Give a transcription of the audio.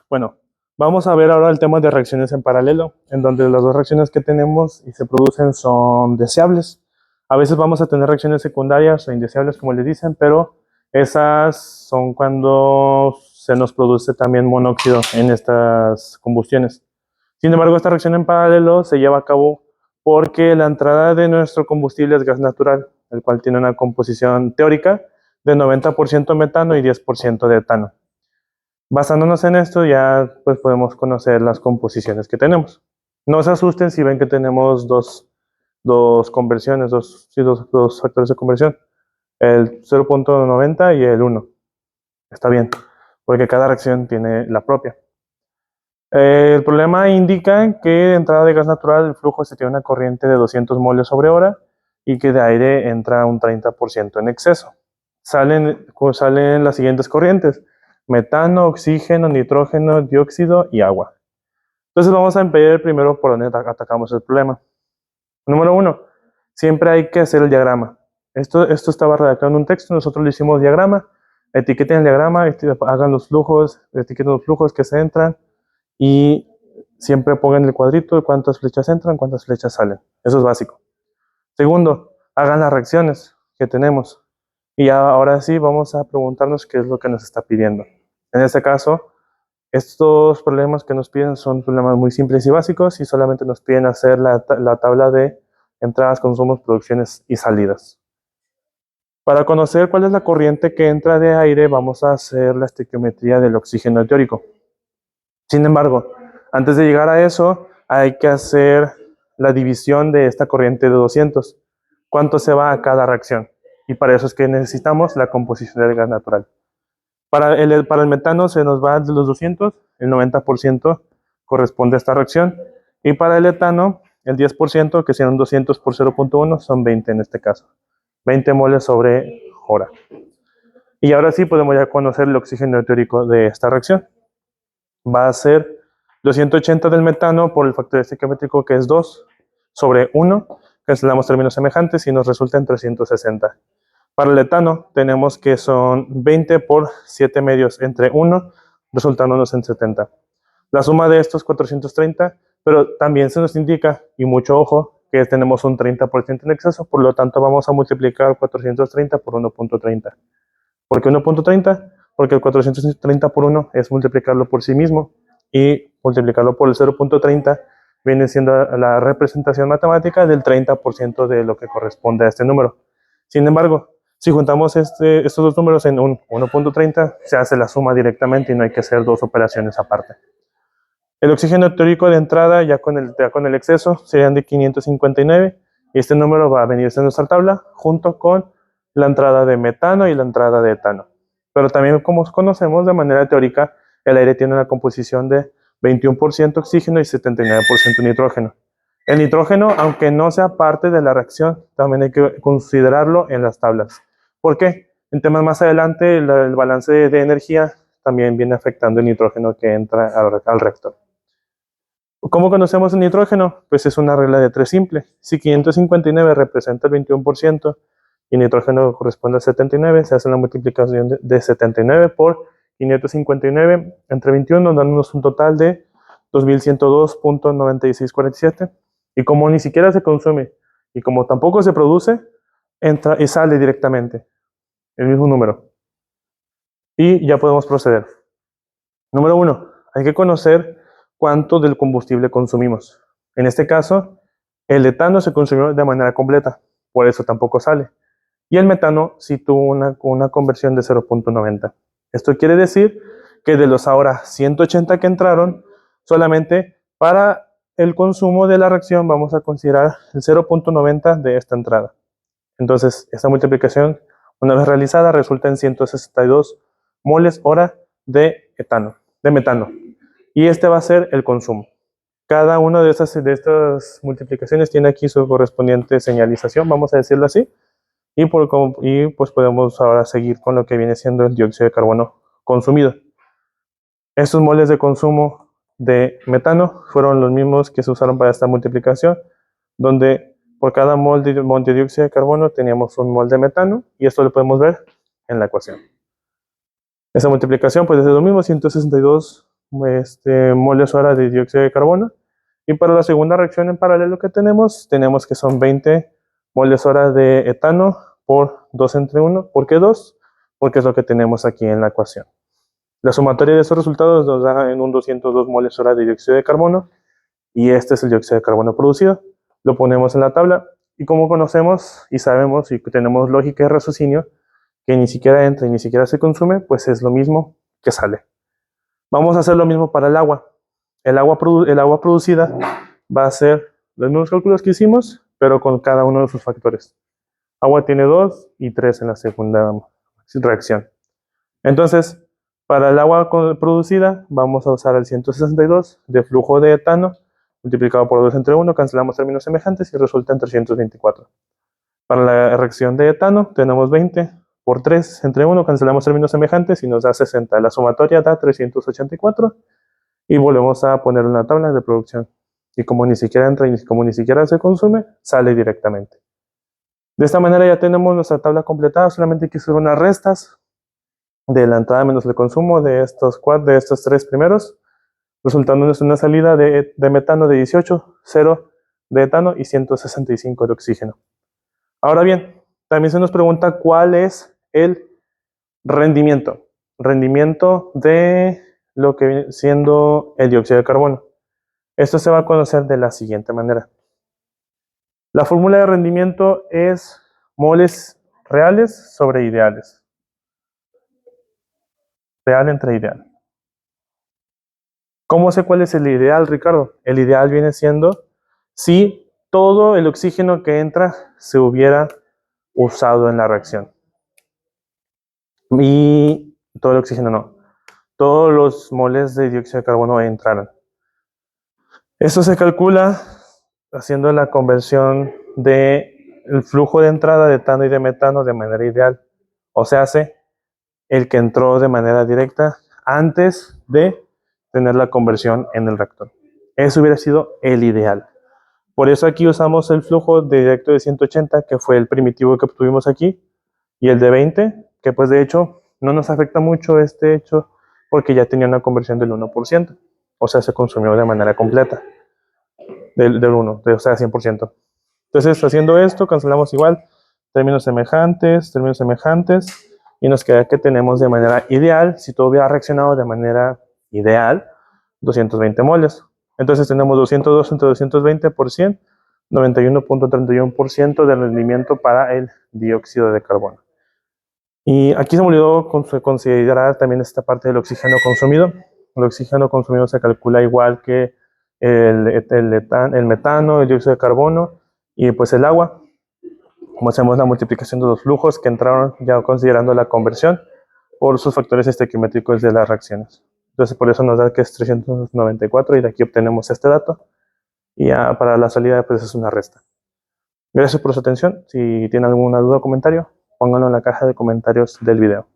Bueno, vamos a ver ahora el tema de reacciones en paralelo, en donde las dos reacciones que tenemos y se producen son deseables. A veces vamos a tener reacciones secundarias o indeseables, como les dicen, pero esas son cuando se nos produce también monóxido en estas combustiones. Sin embargo, esta reacción en paralelo se lleva a cabo porque la entrada de nuestro combustible es gas natural, el cual tiene una composición teórica de 90% metano y 10% de etano. Basándonos en esto, ya pues podemos conocer las composiciones que tenemos. No se asusten si ven que tenemos dos conversiones, dos factores de conversión, el 0.90 y el 1. Está bien, porque cada reacción tiene la propia. El problema indica que de entrada de gas natural el flujo se tiene una corriente de 200 moles sobre hora y que de aire entra un 30% en exceso. Salen las siguientes corrientes: metano, oxígeno, nitrógeno, dióxido y agua. Entonces vamos a empezar primero por donde atacamos el problema. Número 1, siempre hay que hacer el diagrama. Esto estaba redactado en un texto, nosotros le hicimos diagrama. Etiqueten el diagrama, hagan los flujos, etiqueten los flujos que se entran y siempre pongan el cuadrito de cuántas flechas entran, cuántas flechas salen. Eso es básico. Segundo, hagan las reacciones que tenemos. Y ahora sí vamos a preguntarnos qué es lo que nos está pidiendo. En este caso, estos problemas que nos piden son problemas muy simples y básicos y solamente nos piden hacer la tabla de entradas, consumos, producciones y salidas. Para conocer cuál es la corriente que entra de aire, vamos a hacer la estequiometría del oxígeno teórico. Sin embargo, antes de llegar a eso, hay que hacer la división de esta corriente de 200. ¿Cuánto se va a cada reacción? Y para eso es que necesitamos la composición del gas natural. Para el metano se nos va de los 200, el 90% corresponde a esta reacción. Y para el etano, el 10%, que sean 200 por 0.1, son 20 en este caso. 20 moles sobre hora. Y ahora sí podemos ya conocer el oxígeno teórico de esta reacción. Va a ser 280 del metano por el factor estequiométrico, que es 2 sobre 1. Cancelamos términos semejantes y nos resulta en 360. Para el etano tenemos que son 20 por 7 medios entre 1, resultándonos en 70. La suma de estos 430, pero también se nos indica, y mucho ojo, que tenemos un 30% en exceso, por lo tanto vamos a multiplicar 430 por 1.30. ¿Por qué 1.30? Porque el 430 por 1 es multiplicarlo por sí mismo, y multiplicarlo por el 0.30 viene siendo la representación matemática del 30% de lo que corresponde a este número. Sin embargo, si juntamos estos dos números en un 1.30, se hace la suma directamente y no hay que hacer dos operaciones aparte. El oxígeno teórico de entrada, ya con el exceso, serían de 559, y este número va a venir en nuestra tabla junto con la entrada de metano y la entrada de etano. Pero también, como conocemos de manera teórica, el aire tiene una composición de 21% oxígeno y 79% nitrógeno. El nitrógeno, aunque no sea parte de la reacción, también hay que considerarlo en las tablas. ¿Por qué? En temas más adelante, el balance de energía también viene afectando el nitrógeno que entra al reactor. ¿Cómo conocemos el nitrógeno? Pues es una regla de 3 simple. Si 559 representa el 21% y nitrógeno corresponde al 79, se hace la multiplicación de 79 por 559 entre 21, dándonos un total de 2102.9647. Y como ni siquiera se consume y como tampoco se produce, entra y sale directamente el mismo número. Y ya podemos proceder. Número 1, hay que conocer cuánto del combustible consumimos. En este caso, el etano se consumió de manera completa, por eso tampoco sale. Y el metano sí tuvo una conversión de 0.90. Esto quiere decir que de los ahora 180 que entraron, solamente para el consumo de la reacción vamos a considerar el 0.90 de esta entrada. Entonces, esta multiplicación, una vez realizada, resulta en 162 moles hora de metano. Y este va a ser el consumo. Cada una de estas multiplicaciones tiene aquí su correspondiente señalización, vamos a decirlo así. Y pues podemos ahora seguir con lo que viene siendo el dióxido de carbono consumido. Estos moles de consumo de metano fueron los mismos que se usaron para esta multiplicación, donde por cada mol de dióxido de carbono teníamos un mol de metano, y esto lo podemos ver en la ecuación. Esa multiplicación pues es lo mismo, 162 moles hora de dióxido de carbono. Y para la segunda reacción en paralelo que tenemos que son 20 moles hora de etano por 2 entre 1. ¿Por qué 2? Porque es lo que tenemos aquí en la ecuación. La sumatoria de esos resultados nos da en un 202 moles hora de dióxido de carbono, y este es el dióxido de carbono producido. Lo ponemos en la tabla, y como conocemos y sabemos y tenemos lógica de raciocinio, que ni siquiera entra y ni siquiera se consume, pues es lo mismo que sale. Vamos a hacer lo mismo para el agua. El agua producida va a ser los mismos cálculos que hicimos, pero con cada uno de sus factores. Agua tiene 2 y 3 en la segunda reacción. Entonces, para el agua producida vamos a usar el 162 de flujo de etano multiplicado por 2 entre 1, cancelamos términos semejantes y resulta en 324. Para la reacción de etano tenemos 20 por 3 entre 1, cancelamos términos semejantes y nos da 60. La sumatoria da 384 y volvemos a poner una tabla de producción. Y como ni siquiera entra y como ni siquiera se consume, sale directamente. De esta manera ya tenemos nuestra tabla completada, solamente hay que hacer unas restas de la entrada menos el consumo de estos tres primeros, resultando en una salida de metano de 18, 0 de etano y 165 de oxígeno. Ahora bien, también se nos pregunta cuál es el rendimiento de lo que viene siendo el dióxido de carbono. Esto se va a conocer de la siguiente manera. La fórmula de rendimiento es moles reales sobre ideales. Real entre ideal. ¿Cómo sé cuál es el ideal, Ricardo? El ideal viene siendo si todo el oxígeno que entra se hubiera usado en la reacción. Y todo el oxígeno no. Todos los moles de dióxido de carbono entraron. Eso se calcula haciendo la conversión del flujo de entrada de etano y de metano de manera ideal. O sea, hace el que entró de manera directa antes de tener la conversión en el reactor. Eso hubiera sido el ideal. Por eso aquí usamos el flujo directo de 180, que fue el primitivo que obtuvimos aquí, y el de 20, que pues de hecho no nos afecta mucho este hecho porque ya tenía una conversión del 1%. O sea, se consumió de manera completa. Del 1, o sea, 100%. Entonces, haciendo esto, cancelamos igual términos semejantes, y nos queda que tenemos de manera ideal, si todo hubiera reaccionado de manera ideal, 220 moles. Entonces tenemos 202 entre 220 por 100, 91.31% de rendimiento para el dióxido de carbono. Y aquí se me olvidó considerar también esta parte del oxígeno consumido. El oxígeno consumido se calcula igual que el metano, el dióxido de carbono y pues el agua. Como hacemos la multiplicación de los flujos que entraron ya considerando la conversión por sus factores estequiométricos de las reacciones. Entonces por eso nos da que es 394 y de aquí obtenemos este dato. Y ya para la salida pues es una resta. Gracias por su atención. Si tienen alguna duda o comentario, pónganlo en la caja de comentarios del video.